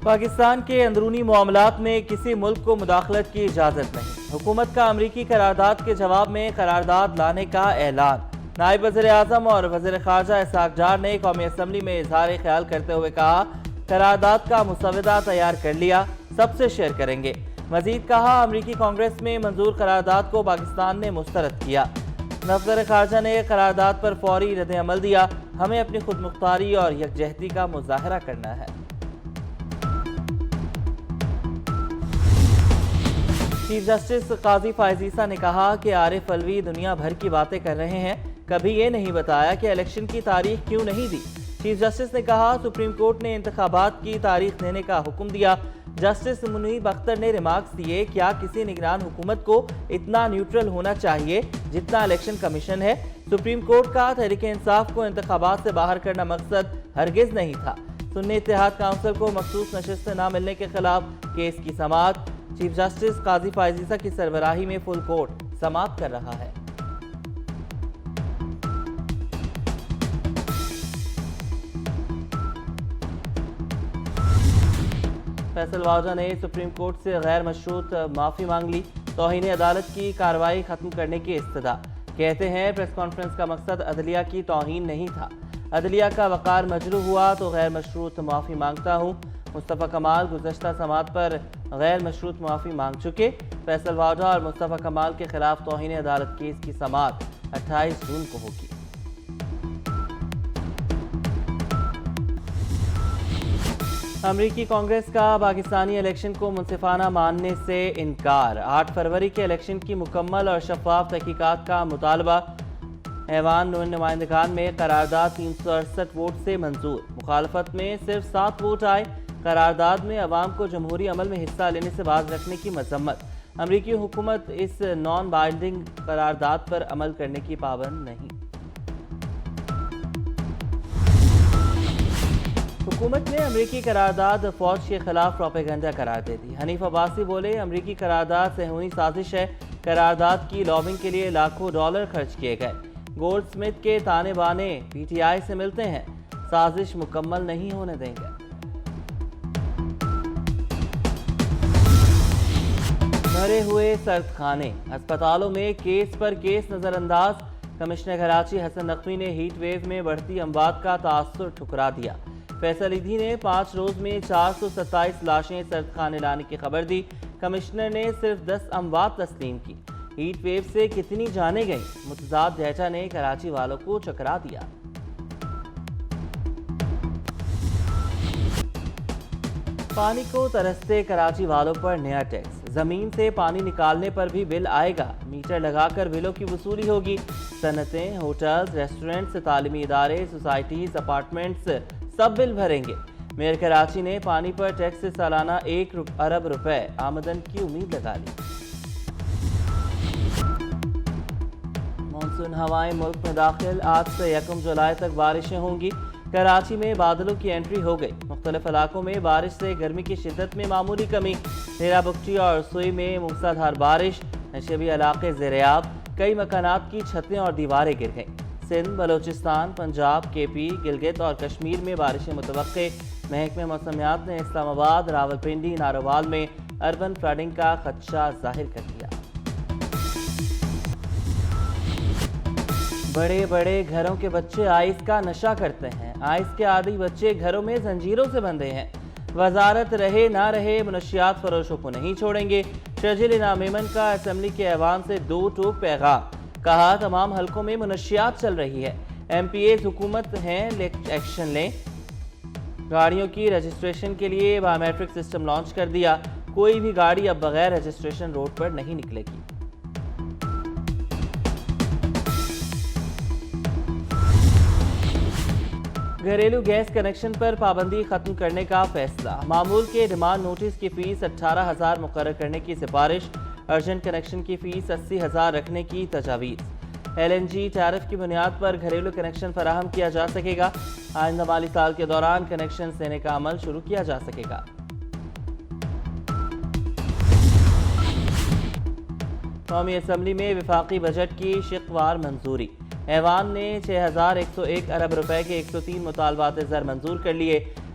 پاکستان کے اندرونی معاملات میں کسی ملک کو مداخلت کی اجازت نہیں۔ حکومت کا امریکی قرارداد کے جواب میں قرارداد لانے کا اعلان۔ نائب وزیر اعظم اور وزیر خارجہ اسحاق ڈار نے قومی اسمبلی میں اظہار خیال کرتے ہوئے کہا، قرارداد کا مسودہ تیار کر لیا، سب سے شیئر کریں گے۔ مزید کہا، امریکی کانگریس میں منظور قرارداد کو پاکستان نے مسترد کیا۔ وزیر خارجہ نے قرارداد پر فوری رد عمل دیا، ہمیں اپنی خود مختاری اور یکجہتی کا مظاہرہ کرنا ہے۔ چیف جسٹس قاضی فائز عیسیٰ نے کہا کہ عارف علوی دنیا بھر کی باتیں کر رہے ہیں، کبھی یہ نہیں بتایا کہ الیکشن کی تاریخ کیوں نہیں دی۔ چیف جسٹس نے کہا، سپریم کورٹ نے انتخابات کی تاریخ دینے کا حکم دیا۔ جسٹس منیب اختر نے ریمارکس دیے، کیا کسی نگران حکومت کو اتنا نیوٹرل ہونا چاہیے جتنا الیکشن کمیشن ہے؟ سپریم کورٹ کا تحریک انصاف کو انتخابات سے باہر کرنا مقصد ہرگز نہیں تھا۔ سنی اتحاد کونسل کو مخصوص نشست نہ ملنے کے خلاف کیس کی سماعت۔ چیف جسٹس قاضی فائز عیسیٰ کی سربراہی میں فل کورٹ سماعت کر رہا ہے۔ فیصل واجہ نے سپریم کورٹ سے غیر مشروط معافی مانگ لی۔ توہین عدالت کی کارروائی ختم کرنے کی استدعا۔ کہتے ہیں، پریس کانفرنس کا مقصد عدلیہ کی توہین نہیں تھا۔ عدلیہ کا وقار مجروح ہوا تو غیر مشروط معافی مانگتا ہوں۔ مصطفیٰ کمال گزشتہ سماعت پر غیر مشروط معافی مانگ چکے۔ فیصل واجہ اور مصطفیٰ کمال کے خلاف توہین عدالت کیس کی سماعت 28 جون کو ہوگی۔ امریکی کانگریس کا پاکستانی الیکشن کو منصفانہ ماننے سے انکار۔ 8 فروری کے الیکشن کی مکمل اور شفاف تحقیقات کا مطالبہ۔ ایوان نمائندگان میں قرارداد 368 ووٹ سے منظور۔ مخالفت میں صرف 7 ووٹ آئے۔ قرارداد میں عوام کو جمہوری عمل میں حصہ لینے سے باز رکھنے کی مذمت۔ امریکی حکومت اس نان بائنڈنگ قرارداد پر عمل کرنے کی پابند نہیں۔ حکومت نے امریکی قرارداد فوج کے خلاف پروپیگنڈا قرار دے دی۔ حنیف عباسی بولے، امریکی قرارداد صہیونی سازش ہے۔ قرارداد کی لابنگ کے لیے لاکھوں ڈالر خرچ کیے گئے۔ گولڈ سمتھ کے تانے بانے پی ٹی آئی سے ملتے ہیں، سازش مکمل نہیں ہونے دیں گے۔ بھرے ہوئے سرد خانے، ہسپتالوں میں کیس پر کیس نظر انداز۔ کمشنر کراچی حسن نقوی نے ہیٹ ویو میں بڑھتی اموات کا تاثر ٹھکرا دیا۔ فیصل ایدھی نے 5 روز میں 427 لاشیں سرد خانے لانے کی خبر دی۔ کمشنر نے صرف 10 اموات تسلیم کی۔ ہیٹ ویو سے کتنی جانیں گئیں؟ متضاد ڈیٹا نے کراچی والوں کو چکرا دیا۔ پانی کو ترستے کراچی والوں پر نیا ٹیکس۔ زمین سے پانی نکالنے پر بھی بل آئے گا۔ میٹر لگا کر بلوں کی وصولی ہوگی۔ صنعتیں، ہوٹلز، ریسٹورنٹس، تعلیمی ادارے، سوسائٹیز، اپارٹمنٹس سب بل بھریں گے۔ میئر کراچی نے پانی پر ٹیکس سے سالانہ 1 ارب روپے آمدن کی امید لگا لی۔ مانسون ہوائیں ملک میں داخل، آج سے 1 جولائی تک بارشیں ہوں گی۔ کراچی میں بادلوں کی انٹری ہو گئی۔ مختلف علاقوں میں بارش سے گرمی کی شدت میں معمولی کمی۔ ڈیرہ بگٹی اور سوئی میں موسلادھار بارش، نشیبی علاقے زیریاب، کئی مکانات کی چھتیں اور دیواریں گر گئیں۔ سندھ، بلوچستان، پنجاب، کے پی، گلگت اور کشمیر میں بارشیں متوقع۔ محکمہ موسمیات نے اسلام آباد، راولپنڈی، ناروال میں اربن فلڈنگ کا خدشہ ظاہر کر دیا۔ بڑے بڑے گھروں کے بچے آئس کا نشہ کرتے ہیں۔ آئس کے عادی بچے گھروں میں زنجیروں سے بندھے ہیں۔ وزارت رہے نہ رہے منشیات فروشوں کو نہیں چھوڑیں گے۔ شرجیل انعام میمن کا اسمبلی کے ایوان سے 2 ٹوک پیغام۔ کہا، تمام حلقوں میں منشیات چل رہی ہے، ایم پی ایز حکومت ہیں، ایکشن لیں۔ گاڑیوں کی رجسٹریشن کے لیے بایو میٹرک سسٹم لانچ کر دیا۔ کوئی بھی گاڑی اب بغیر رجسٹریشن روڈ پر نہیں نکلے گی۔ گھریلو گیس کنیکشن پر پابندی ختم کرنے کا فیصلہ۔ معمول کے ڈیمانڈ نوٹس کی فیس 18,000 مقرر کرنے کی سفارش۔ ارجنٹ کنیکشن کی فیس 80,000 رکھنے کی تجاویز۔ ایل این جی ٹیرف کی بنیاد پر گھریلو کنیکشن فراہم کیا جا سکے گا۔ آئندہ مالی سال کے دوران کنیکشن دینے کا عمل شروع کیا جا سکے گا۔ قومی اسمبلی میں وفاقی بجٹ کی شقوار منظوری۔ ایوان نے 6,101 ارب روپے کے 103 مطالبات زر منظور کر لیے۔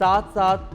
7-7